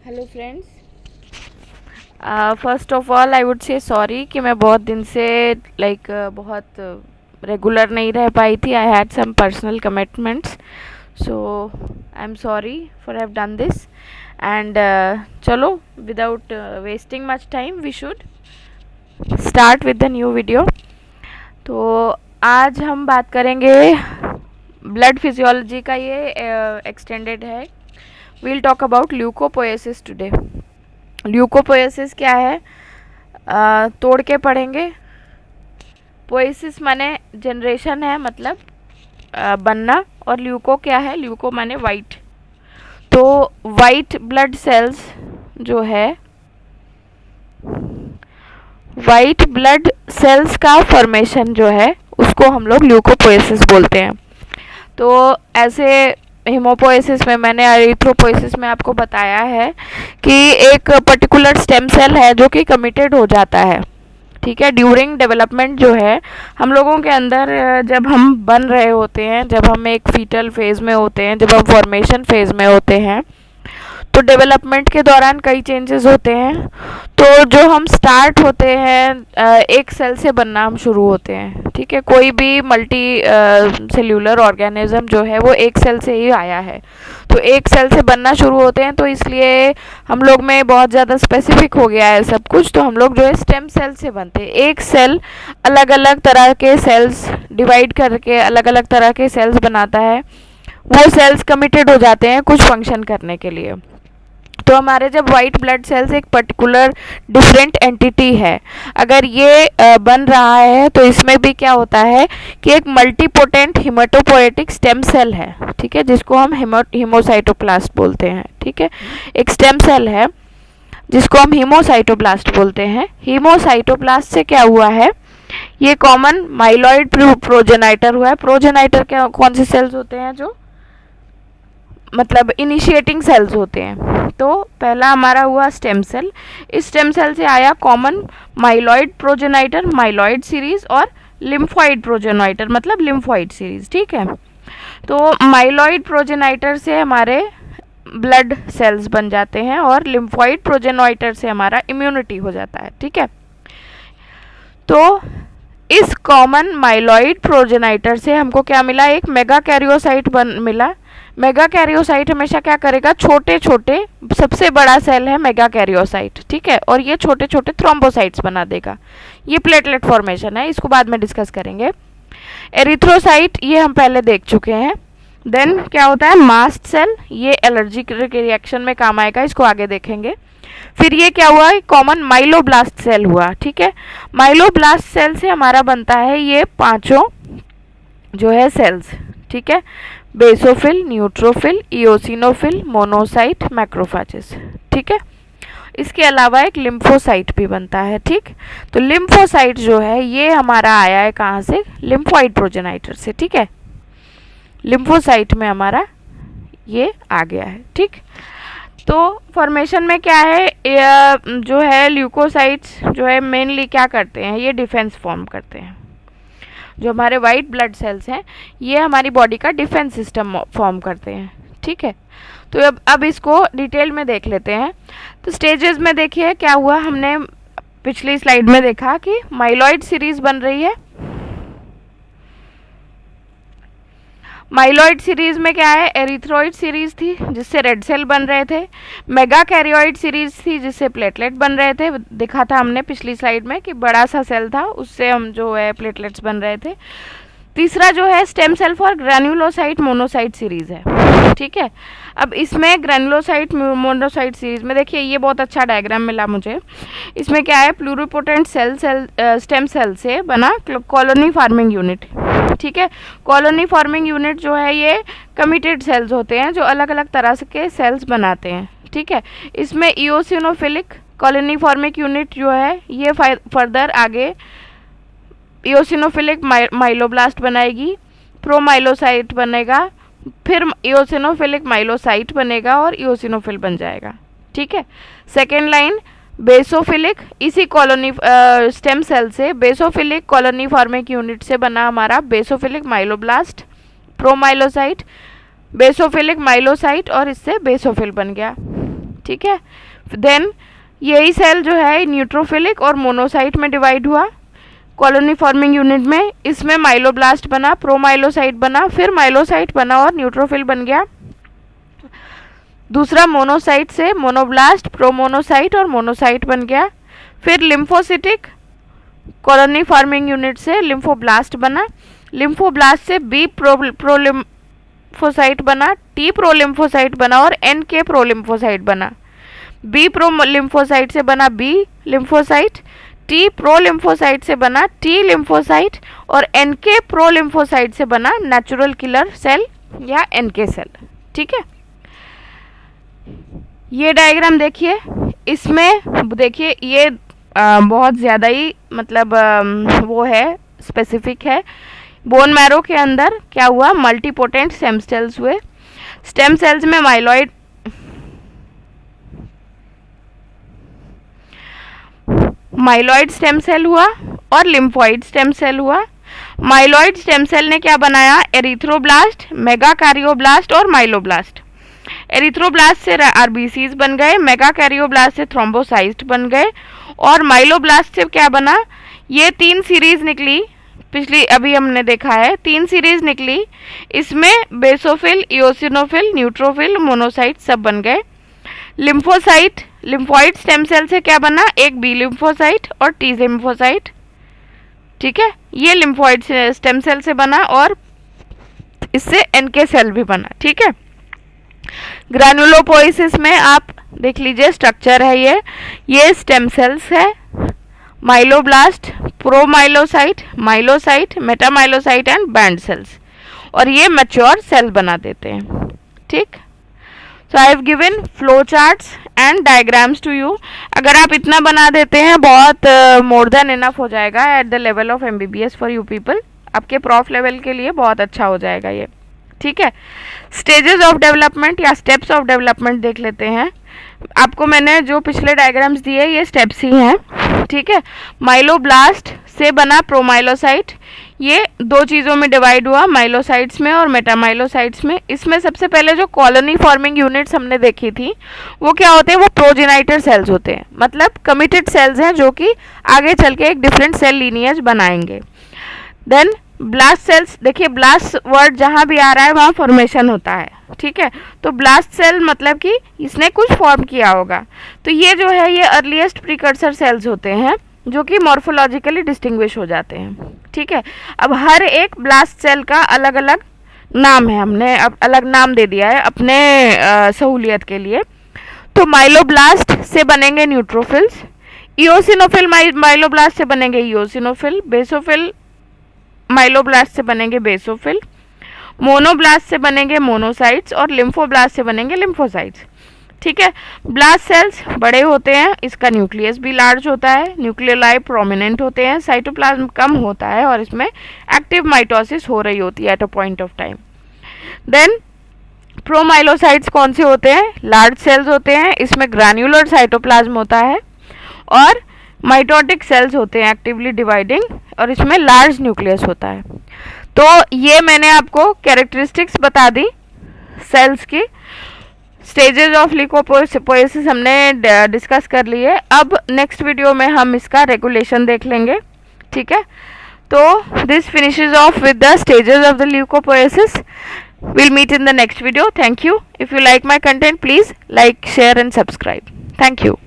Hello friends, first of all I would say sorry कि मैं बहुत दिन से बहुत रेगुलर नहीं रह पाई थी. I had some personal commitments, so I am sorry for have done this. And चलो, without wasting much time we should start with the new video. तो आज हम बात करेंगे ब्लड फिजियोलॉजी का. ये एक्सटेंडेड है. We'll talk about leucopoiesis today. Leucopoiesis क्या है, तोड़ के पढ़ेंगे. पोएसिस माने जनरेशन है, मतलब बनना. और ल्यूको क्या है, ल्यूको माने वाइट. तो वाइट ब्लड सेल्स जो है, वाइट ब्लड सेल्स का फॉर्मेशन जो है उसको हम लोग ल्यूकोपोएसिस बोलते हैं. तो ऐसे हीमोपोएसिस में, मैंने एरिथ्रोपोएसिस में आपको बताया है कि एक पर्टिकुलर स्टेम सेल है जो कि कमिटेड हो जाता है. ठीक है, ड्यूरिंग डेवलपमेंट जो है हम लोगों के अंदर, जब हम बन रहे होते हैं, जब हम एक फीटल फेज में होते हैं, जब हम फॉर्मेशन फेज में होते हैं, तो डेवलपमेंट के दौरान कई चेंजेस होते हैं. तो जो हम स्टार्ट होते हैं, एक सेल से बनना हम शुरू होते हैं. ठीक है, कोई भी मल्टी सेल्यूलर ऑर्गेनिज्म जो है वो एक सेल से ही आया है. तो एक सेल से बनना शुरू होते हैं, तो इसलिए हम लोग में बहुत ज़्यादा स्पेसिफिक हो गया है सब कुछ. तो हम लोग जो है स्टेम सेल से बनते हैं. एक सेल अलग अलग तरह के सेल्स डिवाइड करके अलग अलग तरह के सेल्स बनाता है. वो सेल्स कमिटेड हो जाते हैं कुछ फंक्शन करने के लिए. तो हमारे जब वाइट ब्लड सेल्स एक पर्टिकुलर डिफरेंट एंटिटी है, अगर ये बन रहा है, तो इसमें भी क्या होता है कि एक मल्टीपोटेंट हिमेटोपोएटिक स्टेम सेल है. ठीक है, जिसको हम हीमोसाइटोप्लास्ट बोलते हैं. ठीक है, एक स्टेम सेल है जिसको हम हीमोसाइटोप्लास्ट बोलते हैं. हीमोसाइटोप्लास्ट से क्या हुआ है, ये कॉमन माइलॉइड प्रोजेनाइटर हुआ है. प्रोजेनाइटर क्या, कौन से सेल्स होते हैं जो मतलब इनिशिएटिंग सेल्स होते हैं. तो पहला हमारा हुआ स्टेम सेल. इस स्टेम सेल से आया common myeloid progenitor, myeloid series, और लिम्फॉइड प्रोजेनाइटर मतलब लिम्फॉइड सीरीज. ठीक है, तो माइलॉइड प्रोजेनाइटर से हमारे ब्लड सेल्स बन जाते हैं और लिम्फॉइड प्रोजेनाइटर से हमारा इम्यूनिटी हो जाता है. ठीक है, तो इस कॉमन माइलॉइड प्रोजेनाइटर से हमको क्या मिला, एक मेगा कैरियोसाइट मिला. मेगा कैरियोसाइट हमेशा क्या करेगा, छोटे छोटे, सबसे बड़ा सेल है मेगा कैरियोसाइट. ठीक है, और ये छोटे छोटे थ्रोम्बोसाइट्स बना देगा. ये प्लेटलेट फॉर्मेशन है, इसको बाद में डिस्कस करेंगे. एरिथ्रोसाइट ये हम पहले देख चुके हैं. देन क्या होता है, मास्ट सेल, ये एलर्जिक रिएक्शन में काम आएगा, इसको आगे देखेंगे. फिर ये क्या हुआ, कॉमन माइलोब्लास्ट सेल हुआ. ठीक है, माइलोब्लास्ट सेल से हमारा बनता है ये पांचों जो है सेल्स. ठीक है, basophil, neutrophil, eosinophil, monocyte, macrophages. ठीक है, इसके अलावा एक लिम्फोसाइट भी बनता है. ठीक, तो लिम्फोसाइट जो है ये हमारा आया है कहाँ से, लिम्फॉइड प्रोजेनाइटर से. ठीक है, लिम्फोसाइट में हमारा ये आ गया है. ठीक, तो फॉर्मेशन में क्या है, जो है ल्यूकोसाइट्स जो है मेनली क्या करते हैं, ये डिफेंस फॉर्म करते हैं. जो हमारे वाइट ब्लड सेल्स हैं ये हमारी बॉडी का डिफेंस सिस्टम फॉर्म करते हैं. ठीक है, तो अब इसको डिटेल में देख लेते हैं. तो स्टेजेस में देखिए क्या हुआ, हमने पिछली स्लाइड में देखा कि माइलॉइड सीरीज बन रही है. माइलॉइड सीरीज में क्या है, एरिथ्रोइड सीरीज थी जिससे रेड सेल बन रहे थे. मेगा कैरियोइड सीरीज थी जिससे प्लेटलेट बन रहे थे. देखा था हमने पिछली स्लाइड में कि बड़ा सा सेल था, उससे हम जो है प्लेटलेट्स बन रहे थे. तीसरा जो है stem cell for granulocyte monocyte series है. ठीक है, अब इसमें ग्रैन्युलोसाइट मोनोसाइट सीरीज में देखिए ये बहुत अच्छा डायग्राम मिला मुझे. इसमें क्या है, प्लूरिपोटेंट स्टेम सेल से बना कॉलोनी फार्मिंग यूनिट. ठीक है, कॉलोनी फार्मिंग यूनिट जो है ये कमिटेड सेल्स होते हैं जो अलग अलग तरह के सेल्स बनाते हैं. ठीक है, इसमें इओसिनोफिलिक कॉलोनी फार्मिंग यूनिट जो है ये फर्दर आगे इओसिनोफिलिक माइलोब्लास्ट बनाएगी, प्रोमाइलोसाइट बनेगा, फिर इओसिनोफिलिक माइलोसाइट बनेगा और इओसिनोफिल बन जाएगा. ठीक है, सेकेंड लाइन बेसोफिलिक, इसी कॉलोनी स्टेम सेल से बेसोफिलिक कॉलोनी फॉर्मिंग यूनिट से बना हमारा बेसोफिलिक माइलोब्लास्ट, प्रोमाइलोसाइट, बेसोफिलिक माइलोसाइट, और इससे बेसोफिल बन गया. ठीक है। देन यही सेल जो है न्यूट्रोफिलिक और मोनोसाइट में डिवाइड हुआ कॉलोनी फॉर्मिंग यूनिट में। इसमें माइलोब्लास्ट बना, प्रोमाइलोसाइट बना, फिर माइलोसाइट बना और न्यूट्रोफिल बन गया। दूसरा मोनोसाइट से मोनोब्लास्ट, प्रोमोनोसाइट और मोनोसाइट बन गया। फिर लिम्फोसिटिक कॉलोनी फॉर्मिंग यूनिट से लिम्फोब्लास्ट बना, लिम्फोब्लास्ट से बी प्रोलिम्फोसाइट बना, टी प्रोलिम्फोसाइट बना और एन के प्रोलिम्फोसाइट बना। बी प्रोलिम्फोसाइट से बना बी लिम्फोसाइट, टी प्रोलिम्फोसाइट से बना टी लिम्फोसाइट और एन के प्रोलिम्फोसाइट से बना नेचुरल किलर सेल या एन के सेल। ठीक है, ये डायग्राम देखिए, इसमें देखिए ये बहुत ज़्यादा ही मतलब वो है, स्पेसिफिक है। बोन मैरो के अंदर क्या हुआ, मल्टीपोटेंट स्टेम सेल्स हुए। स्टेम सेल्स में माइलॉइड स्टेम सेल हुआ और लिम्फोइड स्टेम सेल हुआ। माइलॉइड स्टेम सेल ने क्या बनाया, एरिथ्रोब्लास्ट, मेगाकारियोब्लास्ट और माइलोब्लास्ट। एरिथ्रोब्लास्ट से आरबीसीज बन गए, मेगाकारियोब्लास्ट से थ्रोम्बोसाइस्ट बन गए और माइलोब्लास्ट से क्या बना, ये 3 सीरीज निकली। पिछली अभी हमने देखा है 3 सीरीज निकली, इसमें बेसोफिल, इओसिनोफिल, न्यूट्रोफिल, मोनोसाइट सब बन गए। लिम्फोसाइट, लिम्फोइड स्टेम सेल से क्या बना, एक बी लिम्फोसाइट और टी लिम्फोसाइट। ठीक है, ये लिम्फोइड स्टेम सेल से बना और इससे एनके सेल भी बना। ठीक है, ग्रैनुलोपोइसिस में आप देख लीजिए स्ट्रक्चर है, ये स्टेम सेल्स है, myeloblast, promyelocyte, myelocyte, metamyelocyte and band cells, और ये मैच्योर सेल बना देते हैं। ठीक, so I have given flow charts and diagrams to you. अगर आप इतना बना देते हैं बहुत मोर देन इनफ हो जाएगा at the level of MBBS for you people, आपके प्रॉफ लेवल के लिए बहुत अच्छा हो जाएगा ये। ठीक है, स्टेजेस ऑफ डेवलपमेंट या स्टेप्स ऑफ डेवलपमेंट देख लेते हैं। आपको मैंने जो पिछले डायग्राम्स दिए ये स्टेप्स ही हैं। ठीक है, माइलोब्लास्ट से बना प्रोमाइलोसाइट, ये 2 चीज़ों में डिवाइड हुआ, माइलोसाइट्स में और मेटामाइलोसाइट्स में। इसमें सबसे पहले जो कॉलोनी फॉर्मिंग यूनिट्स हमने देखी थी वो क्या होते हैं, वो प्रोजेनाइटर सेल्स होते हैं, मतलब कमिटेड सेल्स हैं जो कि आगे चल के एक डिफरेंट सेल लीनिएज बनाएंगे। देन ब्लास्ट सेल्स, देखिए ब्लास्ट वर्ड जहाँ भी आ रहा है वहाँ फॉर्मेशन होता है। ठीक है, तो ब्लास्ट सेल मतलब कि इसने कुछ फॉर्म किया होगा। तो ये जो है ये अर्लीस्ट प्रीकर्सर सेल्स होते हैं जो कि मॉर्फोलॉजिकली डिस्टिंग्विश हो जाते हैं। ठीक है, अब हर एक ब्लास्ट सेल का अलग अलग नाम है, हमने अब अलग नाम दे दिया है अपने सहूलियत के लिए। तो माइलोब्लास्ट से बनेंगे न्यूट्रोफिल्स, इओसिनोफिल माइलोब्लास्ट से बनेंगे इओसिनोफिल, बेसोफिल माइलोब्लास्ट से बनेंगे बेसोफिल, मोनोब्लास्ट से बनेंगे मोनोसाइट्स और लिम्फोब्लास्ट से बनेंगे लिम्फोसाइट्स। ठीक है, ब्लास्ट सेल्स बड़े होते हैं, इसका न्यूक्लियस भी लार्ज होता है, न्यूक्लियोलाई प्रोमिनेंट होते हैं, साइटोप्लाज्म कम होता है और इसमें एक्टिव माइटोसिस हो रही होती है at a point of time. Then promyelocytes कौन से होते हैं, लार्ज सेल्स होते हैं, इसमें ग्रैन्युलर साइटोप्लाज्म होता है और माइटोटिक सेल्स होते हैं एक्टिवली डिवाइडिंग और इसमें लार्ज न्यूक्लियस होता है। तो ये मैंने आपको कैरेक्टरिस्टिक्स बता दी सेल्स की। स्टेजेस ऑफ ल्यूकोपोएसिस हमने डिस्कस कर लिए। अब नेक्स्ट वीडियो में हम इसका रेगुलेशन देख लेंगे। ठीक है, तो this finishes off with the stages of the leucopoiesis. Will meet in the next video. Thank you. If you like my content please like, share and subscribe. Thank you.